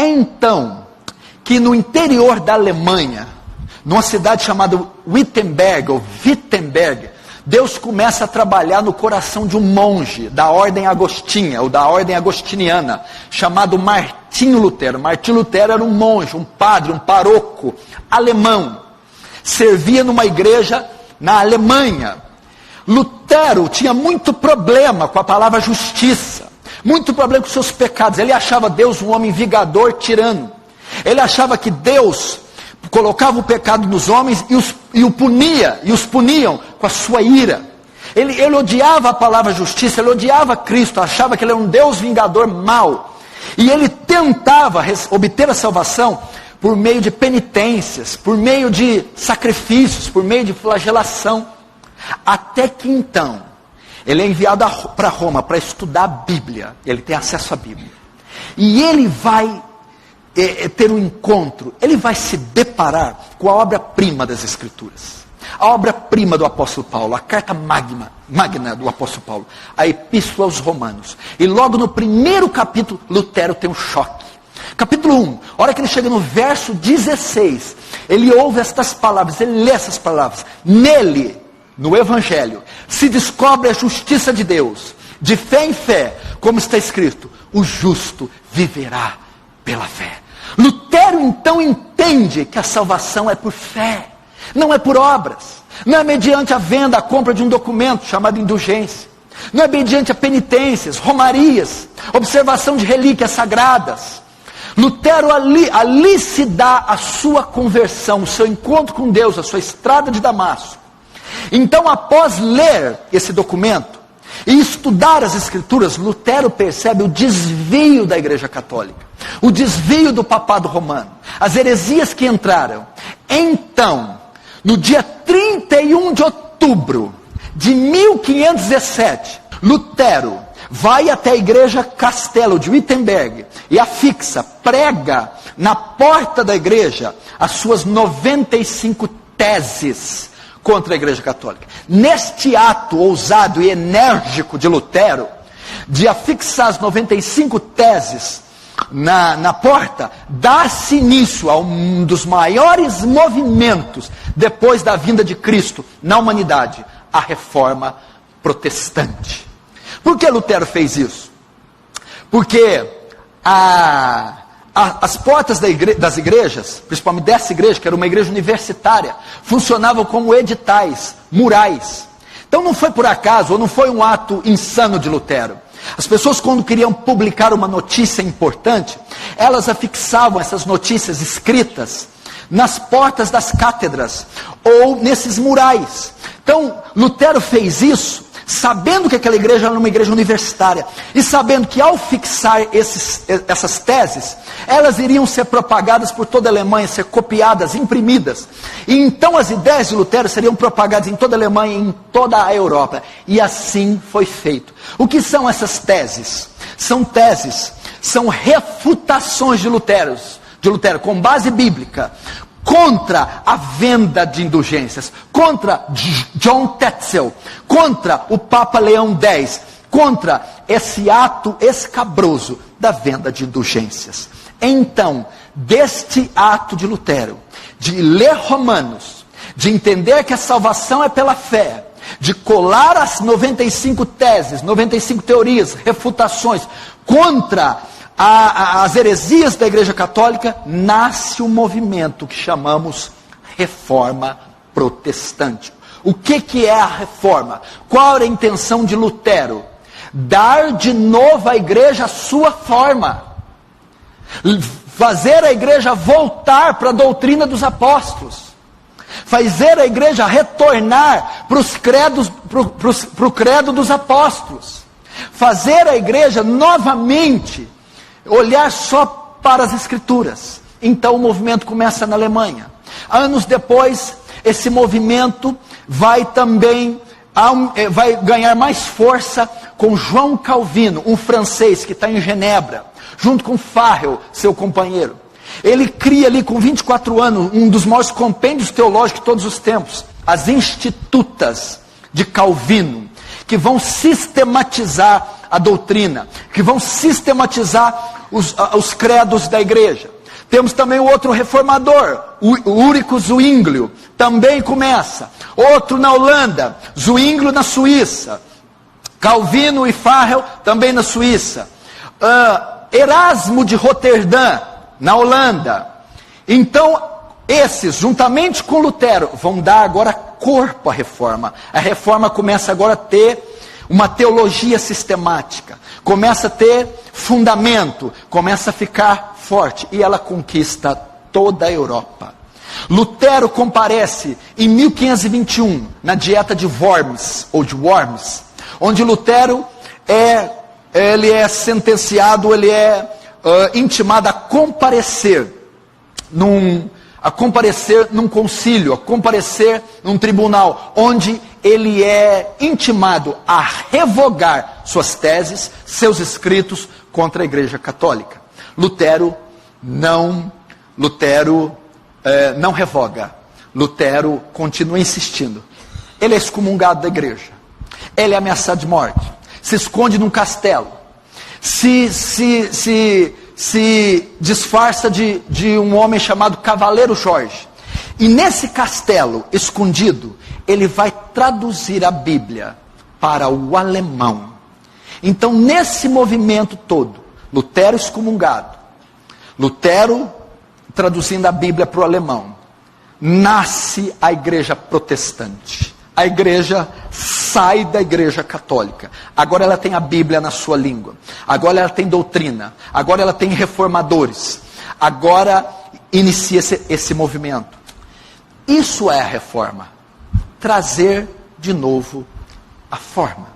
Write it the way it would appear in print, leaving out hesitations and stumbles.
É então que no interior da Alemanha, numa cidade chamada Wittenberg, ou Wittenberg, Deus começa a trabalhar no coração de um monge da ordem agostinha, ou da ordem agostiniana, chamado Martinho Lutero. Martinho Lutero era um monge, um padre, um paroco alemão. Servia numa igreja na Alemanha. Lutero tinha muito problema com a palavra justiça, muito problema com seus pecados. Ele achava Deus um homem vingador, tirano. Ele achava que Deus colocava o pecado nos homens e os puniam com a sua ira. Ele odiava a palavra justiça, ele odiava Cristo, achava que ele era um Deus vingador mau. E ele tentava obter a salvação por meio de penitências, por meio de sacrifícios, por meio de flagelação. Até que então, ele é enviado para Roma para estudar a Bíblia. Ele tem acesso à Bíblia. E ele vai ter um encontro, ele vai se deparar com a obra-prima das Escrituras. A obra-prima do apóstolo Paulo, a carta magna do apóstolo Paulo, a Epístola aos Romanos. E logo no primeiro capítulo, Lutero tem um choque. Capítulo 1, a hora que ele chega no verso 16, ele ouve estas palavras, ele lê essas palavras. Nele, no Evangelho, se descobre a justiça de Deus, de fé em fé, como está escrito, o justo viverá pela fé. Lutero então entende que a salvação é por fé, não é por obras, não é mediante a venda, a compra de um documento chamado indulgência, não é mediante a penitências, romarias, observação de relíquias sagradas. Lutero ali se dá a sua conversão, o seu encontro com Deus, a sua estrada de Damasco. Então, após ler esse documento e estudar as Escrituras, Lutero percebe o desvio da Igreja Católica, o desvio do papado romano, as heresias que entraram. Então, no dia 31 de outubro de 1517, Lutero vai até a igreja Castelo de Wittenberg e afixa, prega na porta da igreja as suas 95 teses contra a Igreja Católica. Neste ato ousado e enérgico de Lutero, de afixar as 95 teses na porta, dá-se início a um dos maiores movimentos depois da vinda de Cristo na humanidade, a Reforma Protestante. Por que Lutero fez isso? Porque as portas das igrejas, principalmente dessa igreja, que era uma igreja universitária, funcionavam como editais, murais. Então não foi por acaso, ou não foi um ato insano de Lutero. As pessoas, quando queriam publicar uma notícia importante, elas afixavam essas notícias escritas nas portas das cátedras, ou nesses murais. Então, Lutero fez isso, sabendo que aquela igreja era uma igreja universitária, e sabendo que ao fixar essas teses, elas iriam ser propagadas por toda a Alemanha, ser copiadas, imprimidas. E então as ideias de Lutero seriam propagadas em toda a Alemanha e em toda a Europa. E assim foi feito. O que são essas teses? São teses, são refutações de Lutero, com base bíblica, contra a venda de indulgências, contra John Tetzel, contra o Papa Leão X, contra esse ato escabroso da venda de indulgências. Então, deste ato de Lutero, de ler Romanos, de entender que a salvação é pela fé, de colar as 95 teses, 95 teorias, refutações contra as heresias da Igreja Católica, nasce um movimento que chamamos Reforma Protestante. O que é a reforma? Qual era a intenção de Lutero? Dar de novo à igreja a sua forma. Fazer a igreja voltar para a doutrina dos apóstolos. Fazer a igreja retornar para o credo dos apóstolos. Fazer a igreja novamente olhar só para as Escrituras. Então o movimento começa na Alemanha. Anos depois, esse movimento vai também vai ganhar mais força com João Calvino, um francês que está em Genebra, junto com Farel, seu companheiro. Ele cria ali com 24 anos um dos maiores compêndios teológicos de todos os tempos, as Institutas de Calvino, que vão sistematizar a doutrina, que vão sistematizar os credos da igreja. Temos também o outro reformador, o Ulrico Zwinglio, também começa. Outro na Holanda, Zwinglio na Suíça. Calvino e Farel também na Suíça. Erasmo de Roterdã, na Holanda. Então, esses, juntamente com Lutero, vão dar agora corpo à reforma. A reforma começa agora a ter uma teologia sistemática. Começa a ter fundamento. Começa a ficar forte. E ela conquista toda a Europa. Lutero comparece em 1521, na dieta de Worms, ou de Worms, onde Lutero ele é sentenciado, ele é intimado a comparecer num concílio, a comparecer num tribunal, onde ele é intimado a revogar suas teses, seus escritos contra a Igreja Católica. Lutero não revoga. Lutero continua insistindo. Ele é excomungado da igreja. Ele é ameaçado de morte. Se esconde num castelo. Se disfarça de um homem chamado Cavaleiro Jorge. E nesse castelo escondido, ele vai traduzir a Bíblia para o alemão. Então, nesse movimento todo, Lutero excomungado, Lutero traduzindo a Bíblia para o alemão, nasce a igreja protestante. A igreja sai da igreja católica. Agora ela tem a Bíblia na sua língua. Agora ela tem doutrina. Agora ela tem reformadores. Agora inicia-se esse movimento. Isso é a reforma. Trazer de novo a forma.